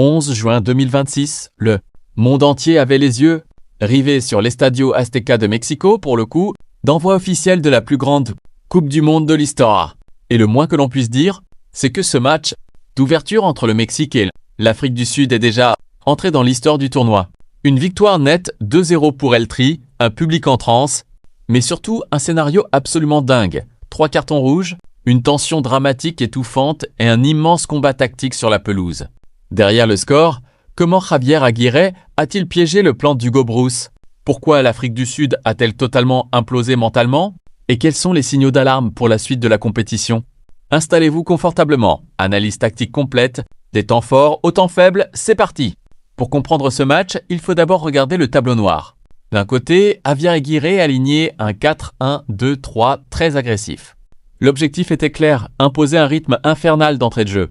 11 juin 2026, le monde entier avait les yeux rivés sur l'Estadio Azteca de Mexico pour le coup d'envoi officiel de la plus grande Coupe du Monde de l'histoire. Et le moins que l'on puisse dire, c'est que ce match d'ouverture entre le Mexique et l'Afrique du Sud est déjà entré dans l'histoire du tournoi. Une victoire nette 2-0 pour El Tri, un public en transe, mais surtout un scénario absolument dingue. 3 cartons rouges, une tension dramatique étouffante et un immense combat tactique sur la pelouse. Derrière le score, comment Javier Aguirre a-t-il piégé le plan d'Hugo Broos? Pourquoi l'Afrique du Sud a-t-elle totalement implosé mentalement? Et quels sont les signaux d'alarme pour la suite de la compétition? Installez-vous confortablement. Analyse tactique complète, des temps forts aux temps faibles, c'est parti! Pour comprendre ce match, il faut d'abord regarder le tableau noir. D'un côté, Javier Aguirre alignait un 4-1-2-3 très agressif. L'objectif était clair, imposer un rythme infernal d'entrée de jeu.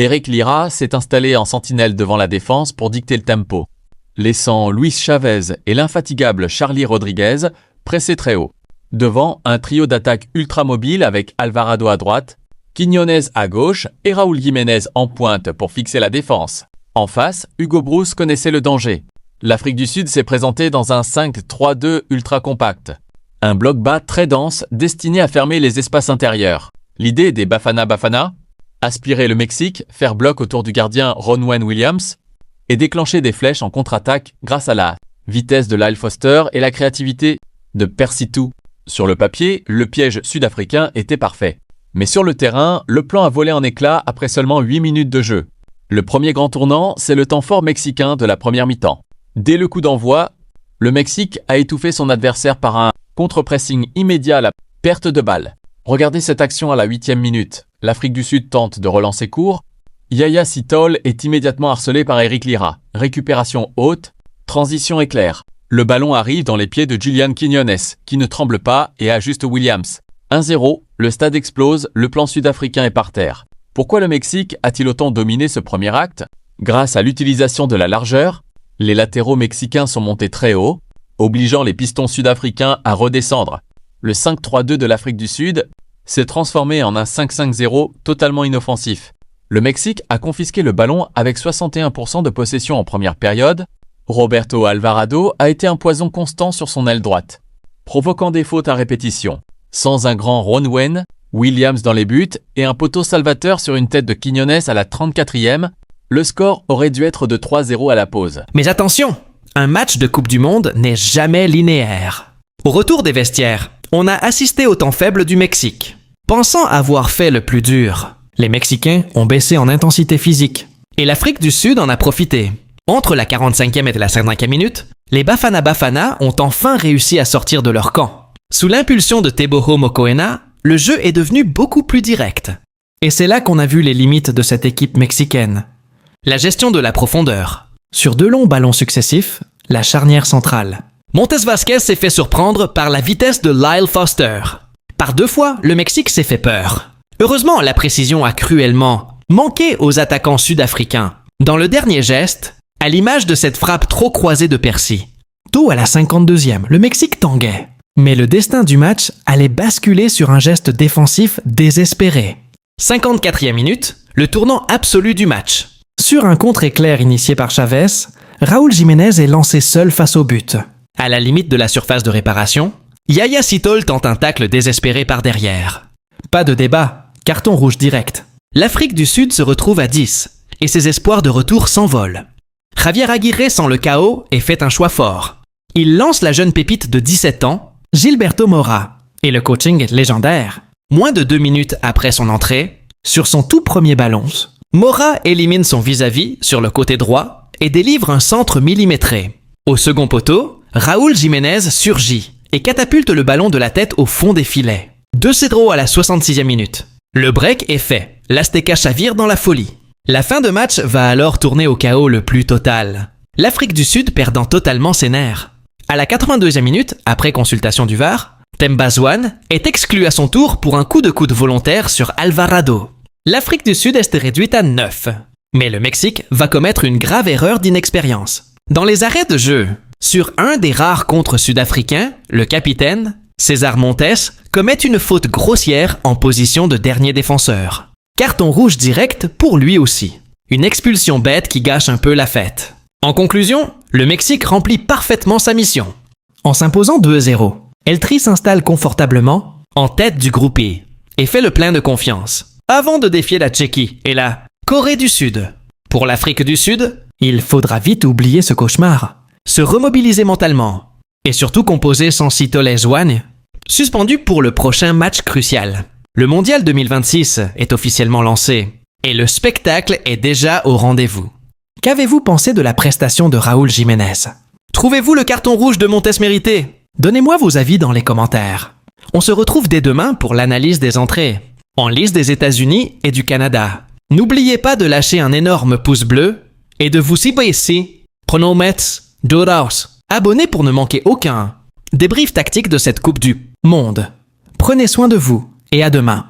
Eric Lira s'est installé en sentinelle devant la défense pour dicter le tempo, laissant Luis Chavez et l'infatigable Charlie Rodriguez presser très haut. Devant, un trio d'attaque ultra mobile avec Alvarado à droite, Quiñones à gauche et Raúl Jiménez en pointe pour fixer la défense. En face, Hugo Broos connaissait le danger. L'Afrique du Sud s'est présentée dans un 5-3-2 ultra compact. Un bloc bas très dense destiné à fermer les espaces intérieurs. L'idée des Bafana Bafana? Aspirer le Mexique, faire bloc autour du gardien Ronwen Williams et déclencher des flèches en contre-attaque grâce à la vitesse de Lyle Foster et la créativité de Percy Tau. Sur le papier, le piège sud-africain était parfait. Mais sur le terrain, le plan a volé en éclats après seulement 8 minutes de jeu. Le premier grand tournant, c'est le temps fort mexicain de la première mi-temps. Dès le coup d'envoi, le Mexique a étouffé son adversaire par un contre-pressing immédiat à la perte de balle. Regardez cette action à la 8e minute. L'Afrique du Sud tente de relancer court. Yaya Sitol est immédiatement harcelé par Eric Lira. Récupération haute, transition éclair. Le ballon arrive dans les pieds de Julian Quiñones, qui ne tremble pas et ajuste Williams. 1-0, le stade explose, le plan sud-africain est par terre. Pourquoi le Mexique a-t-il autant dominé ce premier acte? Grâce à l'utilisation de la largeur, les latéraux mexicains sont montés très haut, obligeant les pistons sud-africains à redescendre. Le 5-3-2 de l'Afrique du Sud s'est transformé en un 5-5-0 totalement inoffensif. Le Mexique a confisqué le ballon avec 61% de possession en première période. Roberto Alvarado a été un poison constant sur son aile droite, provoquant des fautes à répétition. Sans un grand Ronwen Williams dans les buts et un poteau salvateur sur une tête de Quiñones à la 34e, le score aurait dû être de 3-0 à la pause. Mais attention, un match de Coupe du Monde n'est jamais linéaire. Au retour des vestiaires, on a assisté au temps faible du Mexique. Pensant avoir fait le plus dur, les Mexicains ont baissé en intensité physique et l'Afrique du Sud en a profité. Entre la 45e et la 55e minute, les Bafana Bafana ont enfin réussi à sortir de leur camp. Sous l'impulsion de Teboho Mokoena, le jeu est devenu beaucoup plus direct. Et c'est là qu'on a vu les limites de cette équipe mexicaine. La gestion de la profondeur. Sur 2 longs ballons successifs, la charnière centrale. Montes Vasquez s'est fait surprendre par la vitesse de Lyle Foster. Par 2 fois, le Mexique s'est fait peur. Heureusement, la précision a cruellement manqué aux attaquants sud-africains. Dans le dernier geste, à l'image de cette frappe trop croisée de Percy. Tôt à la 52e, le Mexique tanguait. Mais le destin du match allait basculer sur un geste défensif désespéré. 54e minute, le tournant absolu du match. Sur un contre-éclair initié par Chavez, Raúl Jiménez est lancé seul face au but. À la limite de la surface de réparation, Yaya Sitol tente un tacle désespéré par derrière. Pas de débat, carton rouge direct. L'Afrique du Sud se retrouve à 10 et ses espoirs de retour s'envolent. Javier Aguirre sent le chaos et fait un choix fort. Il lance la jeune pépite de 17 ans, Gilberto Mora, et le coaching est légendaire. Moins de 2 minutes après son entrée, sur son tout premier ballon, Mora élimine son vis-à-vis sur le côté droit et délivre un centre millimétré. Au second poteau, Raúl Jiménez surgit et catapulte le ballon de la tête au fond des filets. 2-0 à la 66e minute. Le break est fait, l'Azteca chavire dans la folie. La fin de match va alors tourner au chaos le plus total. L'Afrique du Sud perdant totalement ses nerfs. À la 82e minute, après consultation du VAR, Themba Zwane est exclu à son tour pour un coup de coude volontaire sur Alvarado. L'Afrique du Sud est réduite à 9. Mais le Mexique va commettre une grave erreur d'inexpérience. Dans les arrêts de jeu, sur un des rares contres sud-africains, le capitaine, César Montes, commet une faute grossière en position de dernier défenseur. Carton rouge direct pour lui aussi. Une expulsion bête qui gâche un peu la fête. En conclusion, le Mexique remplit parfaitement sa mission. En s'imposant 2-0, El Tri s'installe confortablement en tête du groupe I et fait le plein de confiance, avant de défier la Tchéquie et la Corée du Sud. Pour l'Afrique du Sud, il faudra vite oublier ce cauchemar, se remobiliser mentalement et surtout composer sans Sitole Zwane, suspendu pour le prochain match crucial. Le Mondial 2026 est officiellement lancé et le spectacle est déjà au rendez-vous. Qu'avez-vous pensé de la prestation de Raúl Jiménez? Trouvez-vous le carton rouge de Montes mérité? Donnez-moi vos avis dans les commentaires. On se retrouve dès demain pour l'analyse des entrées, en liste des États-Unis et du Canada. N'oubliez pas de lâcher un énorme pouce bleu et de vous abonner ici. Pronomets Doraus. Abonnez pour ne manquer aucun débrief tactique de cette Coupe du Monde. Prenez soin de vous et à demain.